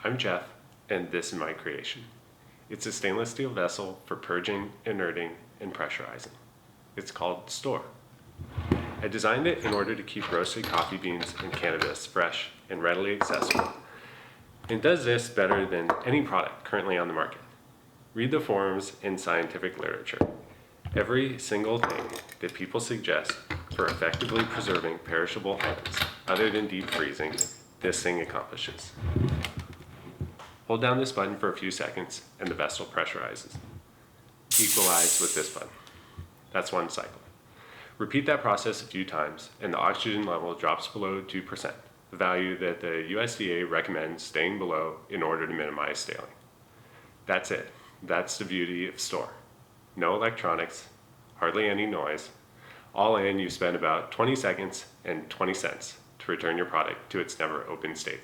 I'm Jeff, and this is my creation. It's a stainless steel vessel for purging, inerting, and pressurizing. It's called STØR. I designed it in order to keep roasted coffee beans and cannabis fresh and readily accessible. It does this better than any product currently on the market. Read the forums in scientific literature. Every single thing that people suggest for effectively preserving perishable items, other than deep freezing, this thing accomplishes. Hold down this button for a few seconds and the vessel pressurizes. Equalize with this button. That's one cycle. Repeat that process a few times and the oxygen level drops below 2%, the value that the USDA recommends staying below in order to minimize staling. That's it. That's the beauty of STØR. No electronics, hardly any noise. All in, you spend about 20 seconds and 20 cents to return your product to its never open state.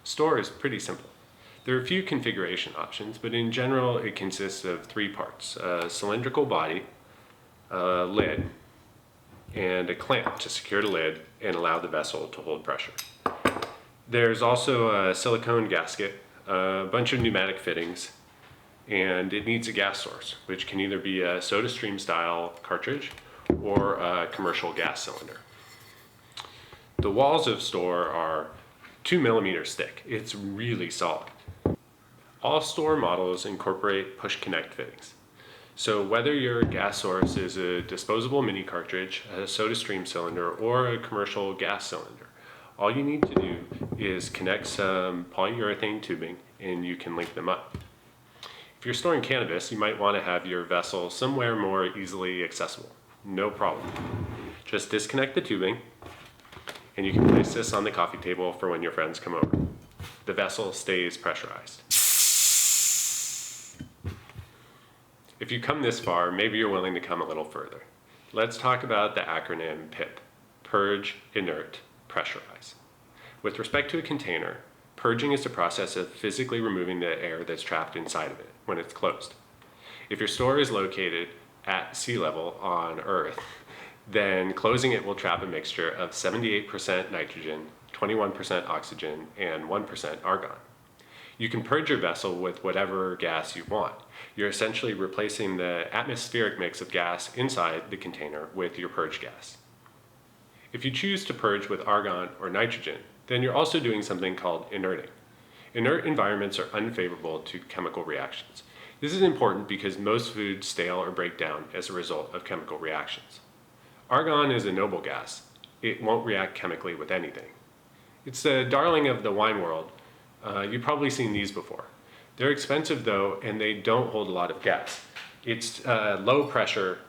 STØR is pretty simple. There are a few configuration options, but in general it consists of three parts: a cylindrical body, a lid, and a clamp to secure the lid and allow the vessel to hold pressure. There's also a silicone gasket, a bunch of pneumatic fittings, and it needs a gas source, which can either be a SodaStream style cartridge or a commercial gas cylinder. The walls of STØR are 2 millimeters thick. It's really solid. All STØR models incorporate push connect fittings. So whether your gas source is a disposable mini cartridge, a SodaStream cylinder, or a commercial gas cylinder, all you need to do is connect some polyurethane tubing and you can link them up. If you're storing cannabis, you might want to have your vessel somewhere more easily accessible. No problem. Just disconnect the tubing and you can place this on the coffee table for when your friends come over. The vessel stays pressurized. If you come this far, maybe you're willing to come a little further. Let's talk about the acronym PIP: Purge, Inert, Pressurize. With respect to a container, purging is the process of physically removing the air that's trapped inside of it when it's closed. If your store is located at sea level on Earth, then closing it will trap a mixture of 78% nitrogen, 21% oxygen, and 1% argon. You can purge your vessel with whatever gas you want. You're essentially replacing the atmospheric mix of gas inside the container with your purge gas. If you choose to purge with argon or nitrogen, then you're also doing something called inerting. Inert environments are unfavorable to chemical reactions. This is important because most foods stale or break down as a result of chemical reactions. Argon is a noble gas. It won't react chemically with anything. It's the darling of the wine world. You've probably seen these before. They're expensive though, and they don't hold a lot of gas. It's a low pressure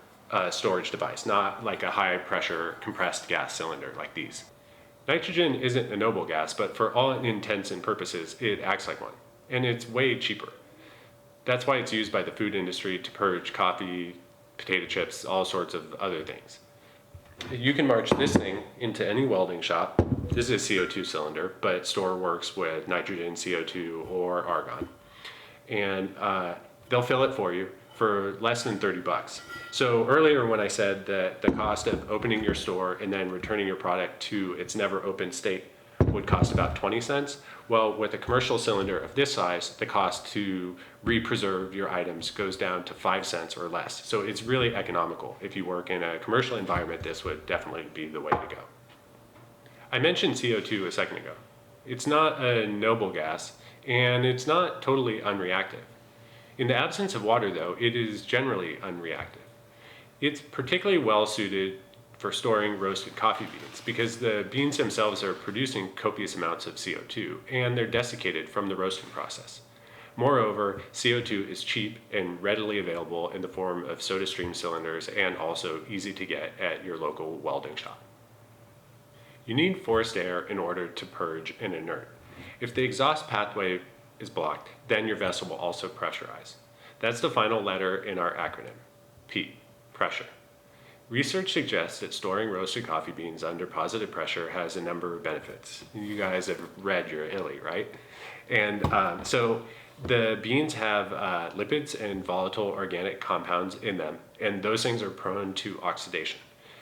storage device, not like a high pressure compressed gas cylinder like these. Nitrogen isn't a noble gas, but for all intents and purposes, it acts like one, and it's way cheaper. That's why it's used by the food industry to purge coffee, potato chips, all sorts of other things. You can march this thing into any welding shop. This is a CO2 cylinder, but STØR works with nitrogen, CO2, or argon. And they'll fill it for you for less than 30 bucks. So earlier when I said that the cost of opening your store and then returning your product to its never open state would cost about 20 cents, well, with a commercial cylinder of this size, the cost to re-preserve your items goes down to 5 cents or less. So it's really economical. If you work in a commercial environment, this would definitely be the way to go. I mentioned CO2 a second ago. It's not a noble gas, and it's not totally unreactive. In the absence of water, though, it is generally unreactive. It's particularly well suited for storing roasted coffee beans because the beans themselves are producing copious amounts of CO2 and they're desiccated from the roasting process. Moreover, CO2 is cheap and readily available in the form of SodaStream cylinders and also easy to get at your local welding shop. You need forced air in order to purge and inert. If the exhaust pathway is blocked, then your vessel will also pressurize. That's the final letter in our acronym, P, pressure. Research suggests that storing roasted coffee beans under positive pressure has a number of benefits. You guys have read your ILI, right? And so the beans have lipids and volatile organic compounds in them, and those things are prone to oxidation.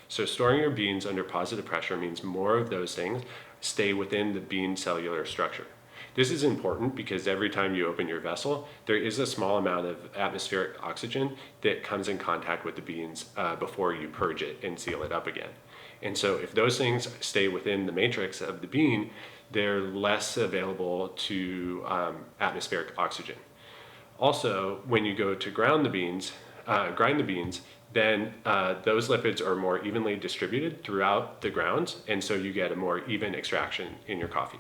So storing your beans under positive pressure means more of those things stay within the bean cellular structure. This is important because every time you open your vessel, there is a small amount of atmospheric oxygen that comes in contact with the beans before you purge it and seal it up again. And so if those things stay within the matrix of the bean, they're less available to atmospheric oxygen. Also, when you go to grind the beans, then those lipids are more evenly distributed throughout the grounds, and so you get a more even extraction in your coffee.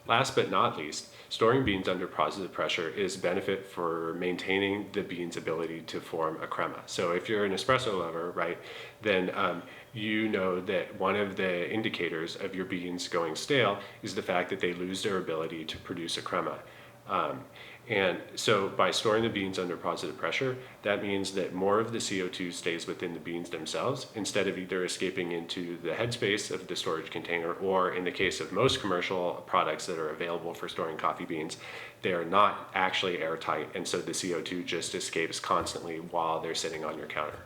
Last but not least, storing beans under positive pressure is a benefit for maintaining the bean's ability to form a crema. So if you're an espresso lover, right, then you know that one of the indicators of your beans going stale is the fact that they lose their ability to produce a crema. And so by storing the beans under positive pressure, that means that more of the CO2 stays within the beans themselves instead of either escaping into the headspace of the storage container, or in the case of most commercial products that are available for storing coffee beans, they are not actually airtight, and so the CO2 just escapes constantly while they're sitting on your counter.